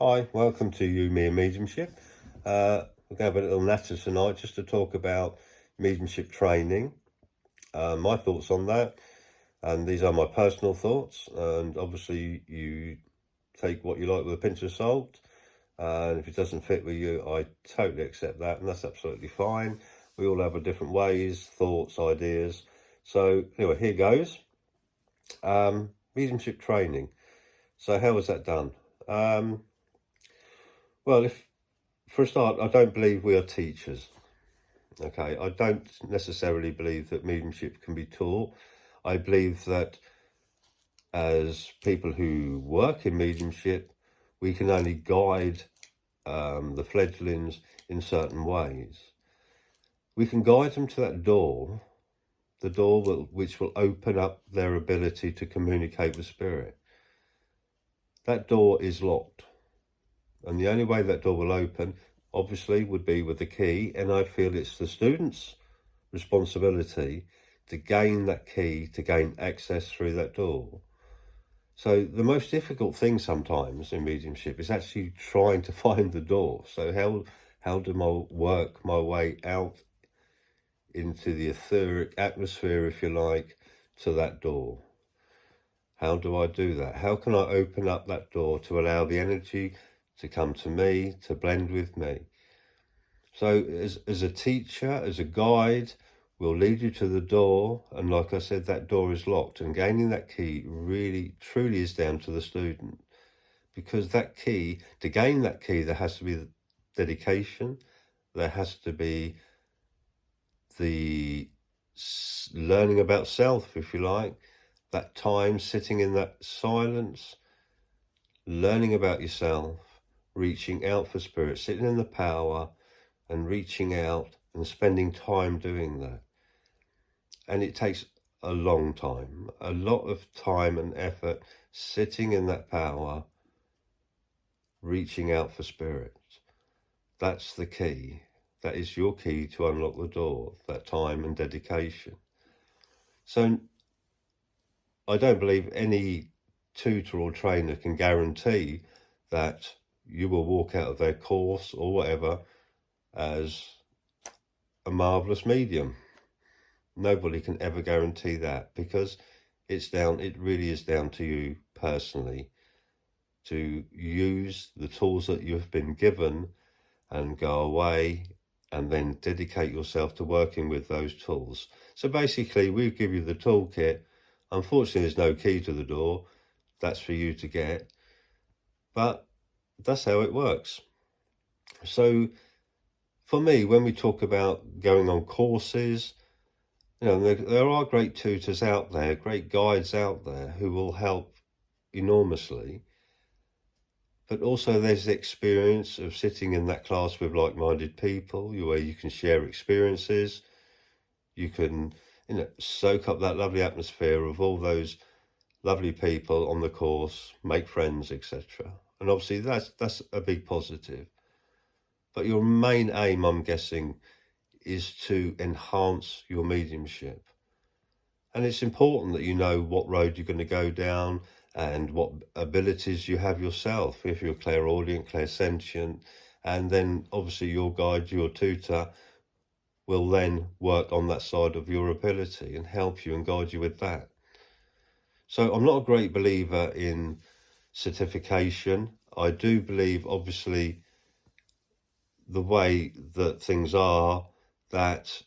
Hi, welcome to You, Me and Mediumship. We're going to have a little natter tonight just to talk about mediumship training, my thoughts on that, and these are my personal thoughts, and obviously you take what you like with a pinch of salt, and if it doesn't fit with you, I totally accept that, and that's absolutely fine. We all have a different ways, thoughts, ideas. So anyway, here goes. Mediumship training. So how was that done? Well, for a start, I don't believe we are teachers. Okay, I don't necessarily believe that mediumship can be taught. I believe that as people who work in mediumship, we can only guide the fledglings in certain ways. We can guide them to that door, the door which will open up their ability to communicate with spirit. That door is locked. And the only way that door will open, obviously, would be with the key. And I feel it's the student's responsibility to gain that key, to gain access through that door. So the most difficult thing sometimes in mediumship is actually trying to find the door. So how do I work my way out into the etheric atmosphere, if you like, to that door? How do I do that? How can I open up that door to allow the energy to come to me, to blend with me? So as a teacher, as a guide, we'll lead you to the door. And like I said, that door is locked. And gaining that key really, truly is down to the student. Because that key, to gain that key, there has to be dedication. There has to be the learning about self, if you like. That time sitting in that silence, learning about yourself, reaching out for spirit, sitting in the power and reaching out and spending time doing that. And it takes a long time, a lot of time and effort sitting in that power, reaching out for spirit. That's the key. That is your key to unlock the door, that time and dedication. So I don't believe any tutor or trainer can guarantee that you will walk out of their course or whatever as a marvellous medium. Nobody can ever guarantee that, because it really is down to you personally to use the tools that you've been given and go away and then dedicate yourself to working with those tools. So basically, we give you the toolkit. Unfortunately, there's no key to the door. That's for you to get. But that's how it works. So for me, when we talk about going on courses, there are great tutors out there, great guides out there who will help enormously. But also there's the experience of sitting in that class with like-minded people, where you can share experiences. You can, soak up that lovely atmosphere of all those lovely people on the course, make friends, etc. And obviously that's a big positive. But your main aim, I'm guessing, is to enhance your mediumship. And it's important that you know what road you're going to go down and what abilities you have yourself, if you're clairaudient, clairsentient, and then obviously your guide, your tutor, will then work on that side of your ability and help you and guide you with that. So I'm not a great believer in certification. I do believe, obviously, the way that things are, that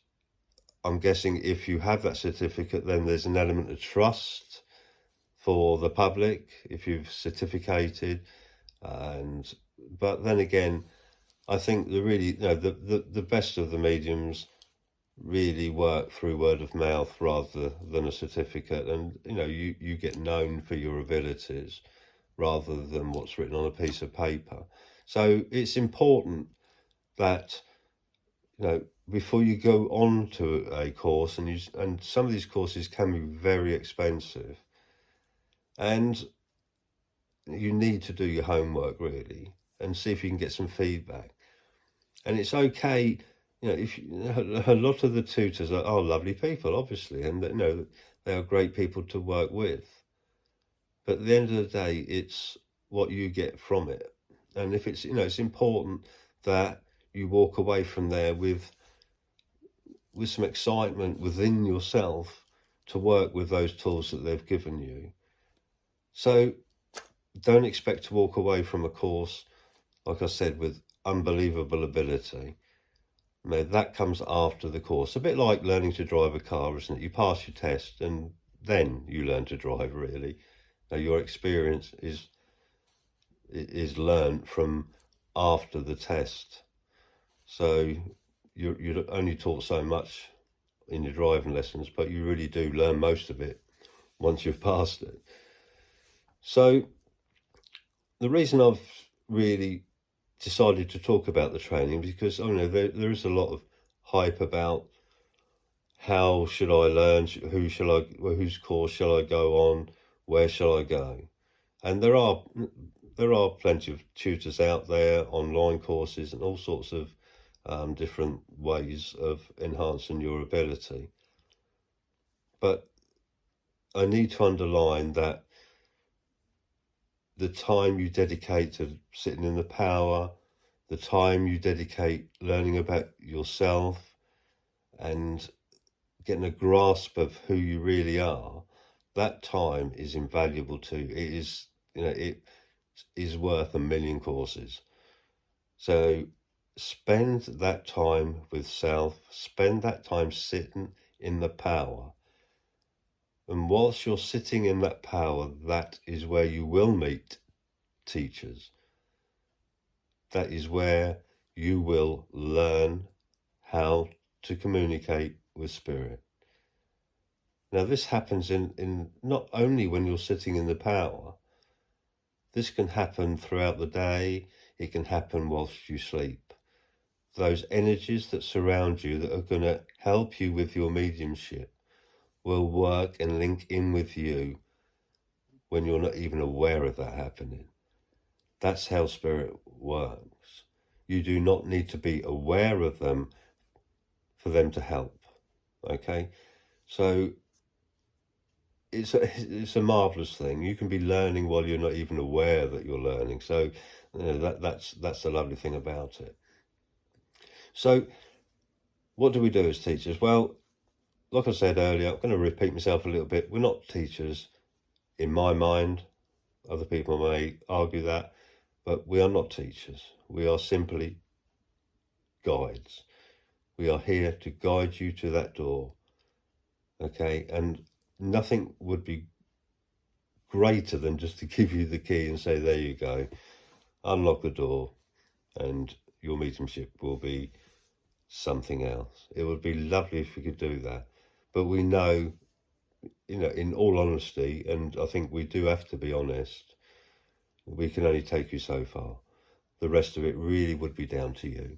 I'm guessing if you have that certificate, then there's an element of trust for the public if you've certificated. But then again, I think the best of the mediums really work through word of mouth rather than a certificate, and you get known for your abilities rather than what's written on a piece of paper. So it's important that before you go on to a course, and some of these courses can be very expensive, and you need to do your homework really and see if you can get some feedback. And it's okay, if a lot of the tutors are lovely people, obviously, and they are great people to work with. But at the end of the day, it's what you get from it. And if it's, it's important that you walk away from there with some excitement within yourself to work with those tools that they've given you. So don't expect to walk away from a course, like I said, with unbelievable ability. That comes after the course. A bit like learning to drive a car, isn't it? You pass your test and then you learn to drive, really. Your experience is learned from after the test. So you're only taught so much in your driving lessons, but you really do learn most of it once you've passed it. So the reason I've really decided to talk about the training, because there is a lot of hype about how should I learn, whose course shall I go on, where shall I go, and there are plenty of tutors out there, online courses, and all sorts of different ways of enhancing your ability. But I need to underline that the time you dedicate to sitting in the power, the time you dedicate learning about yourself and getting a grasp of who you really are, that time is invaluable too. It is, it is worth a million courses. So spend that time with self, spend that time sitting in the power. And whilst you're sitting in that power, that is where you will meet teachers. That is where you will learn how to communicate with spirit. Now, this happens in not only when you're sitting in the power. This can happen throughout the day. It can happen whilst you sleep. Those energies that surround you that are going to help you with your mediumship will work and link in with you when you're not even aware of that happening. That's how spirit works. You do not need to be aware of them for them to help. Okay? So it's a marvelous thing. You can be learning while you're not even aware that you're learning. So that's the lovely thing about it. So what do we do as teachers? Well, like I said earlier, I'm going to repeat myself a little bit. We're not teachers in my mind. Other people may argue that, but we are not teachers. We are simply guides. We are here to guide you to that door. Okay? And nothing would be greater than just to give you the key and say, there you go, unlock the door, and your mediumship will be something else. It would be lovely if we could do that. But we know, in all honesty, and I think we do have to be honest, we can only take you so far. The rest of it really would be down to you.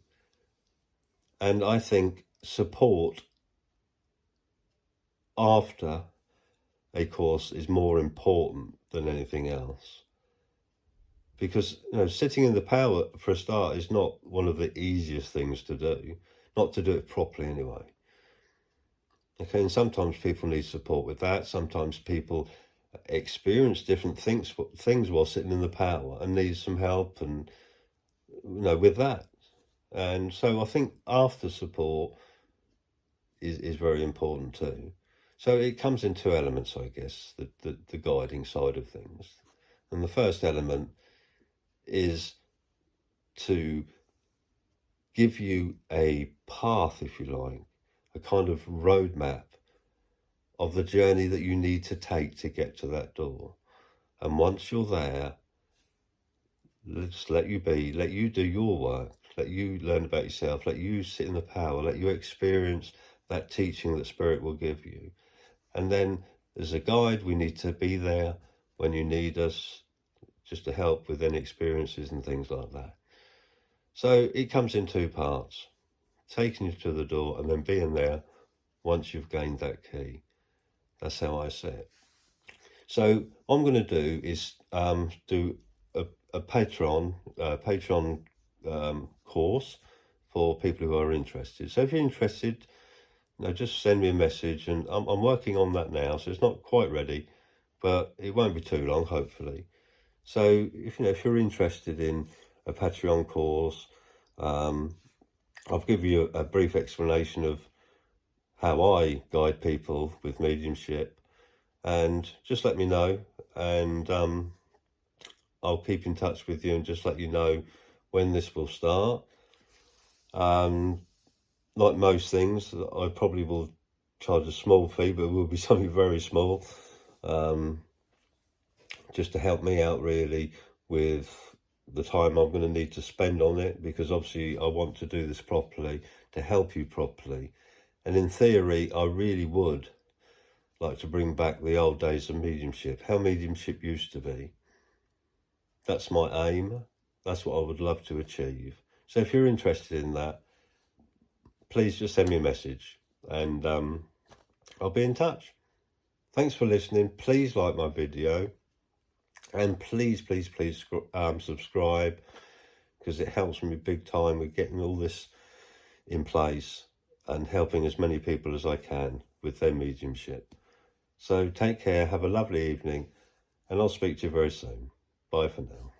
And I think support after a course is more important than anything else. Because, sitting in the power, for a start, is not one of the easiest things to do. Not to do it properly, anyway. Okay, and sometimes people need support with that. Sometimes people experience different things while sitting in the power and need some help and, with that. And so I think after support is very important too. So it comes in two elements, I guess, the guiding side of things. And the first element is to give you a path, if you like, a kind of roadmap of the journey that you need to take to get to that door. And once you're there, just let you be, let you do your work, let you learn about yourself, let you sit in the power, let you experience that teaching that Spirit will give you. And then as a guide, we need to be there when you need us, just to help with any experiences and things like that. So it comes in two parts, taking you to the door and then being there once you've gained that key. That's how I see it. So what I'm going to do is do a Patreon course for people who are interested. So if you're interested, just send me a message, and I'm working on that now, so it's not quite ready, but it won't be too long, hopefully. So if you're interested in a Patreon course. I'll give you a brief explanation of how I guide people with mediumship, and just let me know, and I'll keep in touch with you and just let you know when this will start. Like most things, I probably will charge a small fee, but it will be something very small, just to help me out really with the time I'm going to need to spend on it, because obviously I want to do this properly, to help you properly. And in theory, I really would like to bring back the old days of mediumship, how mediumship used to be. That's my aim. That's what I would love to achieve. So if you're interested in that, please just send me a message, and I'll be in touch. Thanks for listening. Please like my video, and please subscribe, because it helps me big time with getting all this in place and helping as many people as I can with their mediumship. So take care, have a lovely evening, and I'll speak to you very soon. Bye for now.